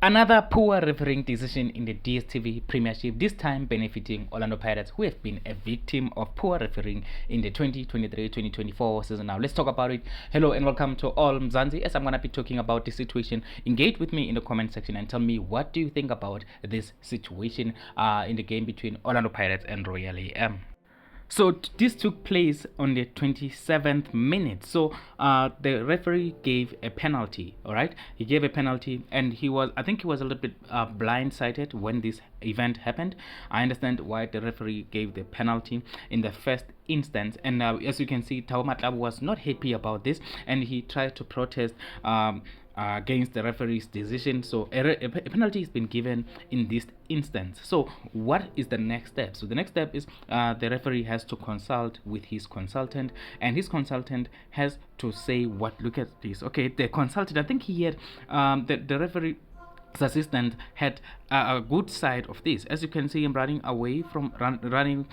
Another poor refereeing decision in the DStv Premiership, this time benefiting Orlando Pirates, who have been a victim of poor refereeing in the 2023-2024 season. Now, let's talk about it. Hello and welcome to all Mzansi. As I'm going to be talking about this situation, engage with me in the comment section and tell me what do you think about this situation in the game between Orlando Pirates and Royal AM. So this took place on the 27th minute. So the referee gave a penalty. All right, he gave a penalty, and I think he was a little bit blindsided when this event happened. I understand why the referee gave the penalty in the first instance, and as you can see, Tao Matlab was not happy about this, and he tried to protest. Against the referee's decision. So a penalty has been given in this instance. So what is the next step? So the next step is the referee has to consult with his consultant, and his consultant has to say what. Look at this. Okay, the consultant, I think he had the referee assistant had a good side of this. As you can see him running away from running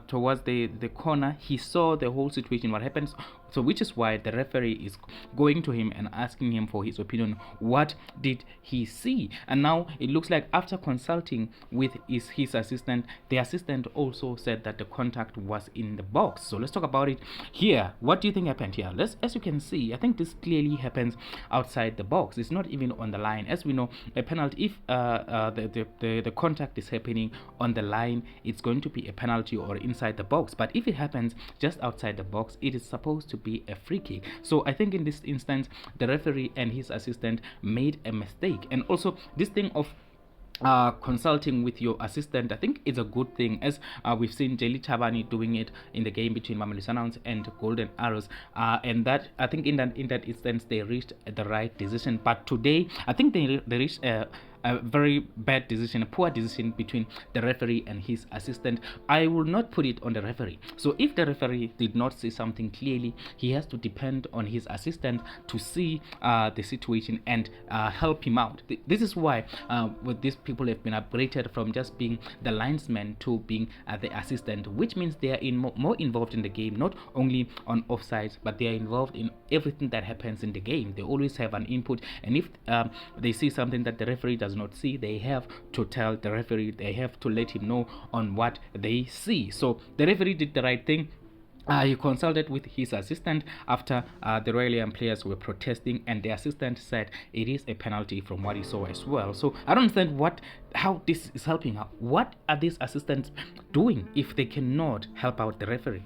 towards the corner. He saw the whole situation, what happens. So which is why the referee is going to him and asking him for his opinion. What did he see? And now it looks like after consulting with his assistant, the assistant also said that the contact was in the box. So let's talk about it here. What do you think happened here? As you can see, I think this clearly happens outside the box. It's not even on the line. As we know, a penalty, if the contact is happening on the line, it's going to be a penalty or inside the box. But if it happens just outside the box, it is supposed to be a free kick. So I think in this instance, the referee and his assistant made a mistake. And also this thing of consulting with your assistant, I think it's a good thing, as we've seen Jelly Chabani doing it in the game between Mamelodi Sundowns and Golden Arrows, and that I think in that instance they reached the right decision. But today I think they reached a very bad decision, a poor decision between the referee and his assistant. I will not put it on the referee. So if the referee did not see something clearly, he has to depend on his assistant to see the situation and help him out. This is why with these people have been upgraded from just being the linesman to being the assistant, which means they are more involved in the game, not only on offsides, but they are involved in everything that happens in the game. They always have an input, and if they see something that the referee does not see, they have to tell the referee, they have to let him know on what they see. So the referee did the right thing. He consulted with his assistant after the Royal AM players were protesting, and the assistant said it is a penalty from what he saw as well. So I don't understand how this is helping out. What are these assistants doing if they cannot help out the referee?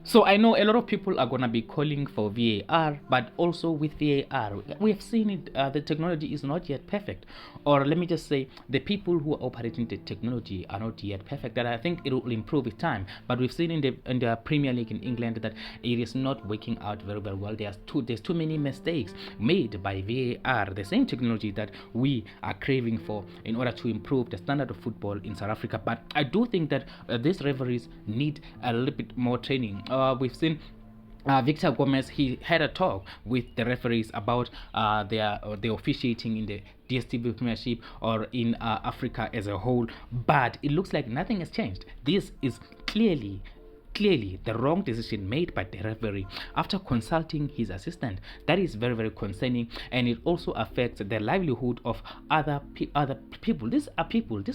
So I know a lot of people are going to be calling for VAR, but also with VAR, we have seen it, the technology is not yet perfect. Or let me just say, the people who are operating the technology are not yet perfect. That I think it will improve with time. But we've seen in the Premier League in England that it is not working out very, very well. There's too many mistakes made by VAR, the same technology that we are craving for in order to improve the standard of football in South Africa. But I do think that these referees need a little bit more training. We've seen Victor Gomez, he had a talk with the referees about the officiating in the DStv Premiership or in Africa as a whole, but it looks like nothing has changed. This is clearly the wrong decision made by the referee after consulting his assistant. That is very, very concerning, and it also affects the livelihood of other people. These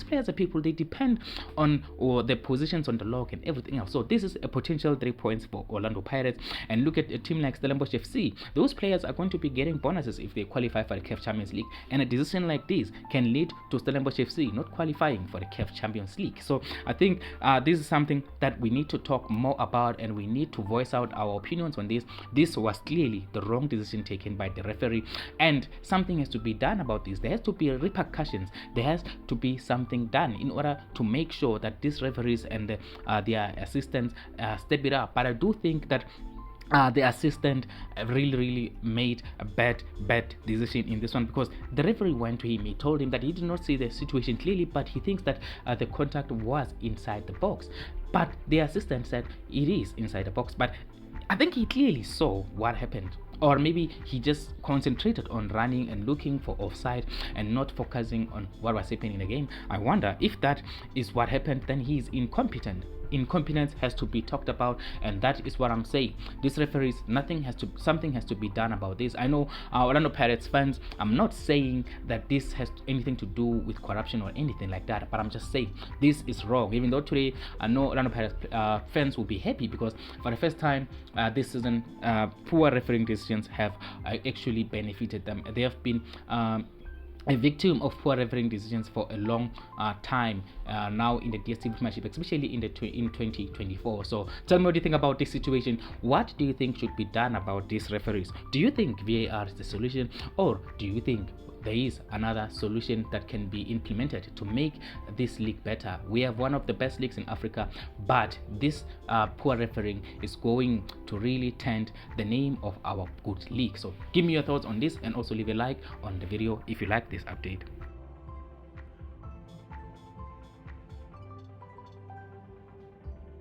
players are people. They depend on their positions on the log and everything else. So this is a potential 3 points for Orlando Pirates. And look at a team like Stellenbosch FC. Those players are going to be getting bonuses if they qualify for the CAF Champions League, and a decision like this can lead to Stellenbosch FC not qualifying for the CAF Champions League. So I think this is something that we need to talk more about, and we need to voice out our opinions on this. This was clearly the wrong decision taken by the referee, and something has to be done about this. There has to be repercussions. There has to be something done in order to make sure that these referees and their assistants step it up. But I do think that the assistant really made a bad decision in this one, because the referee went to him. He told him that he did not see the situation clearly, but he thinks that the contact was inside the box. But the assistant said it is inside the box. But I think he clearly saw what happened, or maybe he just concentrated on running and looking for offside and not focusing on what was happening in the game. I wonder if that is what happened, then he is incompetent. incompetence has to be talked about, and that is what I'm saying. These referees, something has to be done about this. I know Orlando Pirates fans, I'm not saying that this has anything to do with corruption or anything like that, but I'm just saying this is wrong. Even though today I know Orlando Pirates fans will be happy because for the first time this season, poor refereeing decisions have actually benefited them. They have been a victim of poor refereeing decisions for a long time now in the DStv Premiership, especially in 2024. So tell me what you think about this situation. What do you think should be done about these referees? Do you think VAR is the solution, or do you think there is another solution that can be implemented to make this league better? We have one of the best leagues in Africa, but this poor refereeing is going to really taint the name of our good league. So give me your thoughts on this, and also leave a like on the video if you like this update.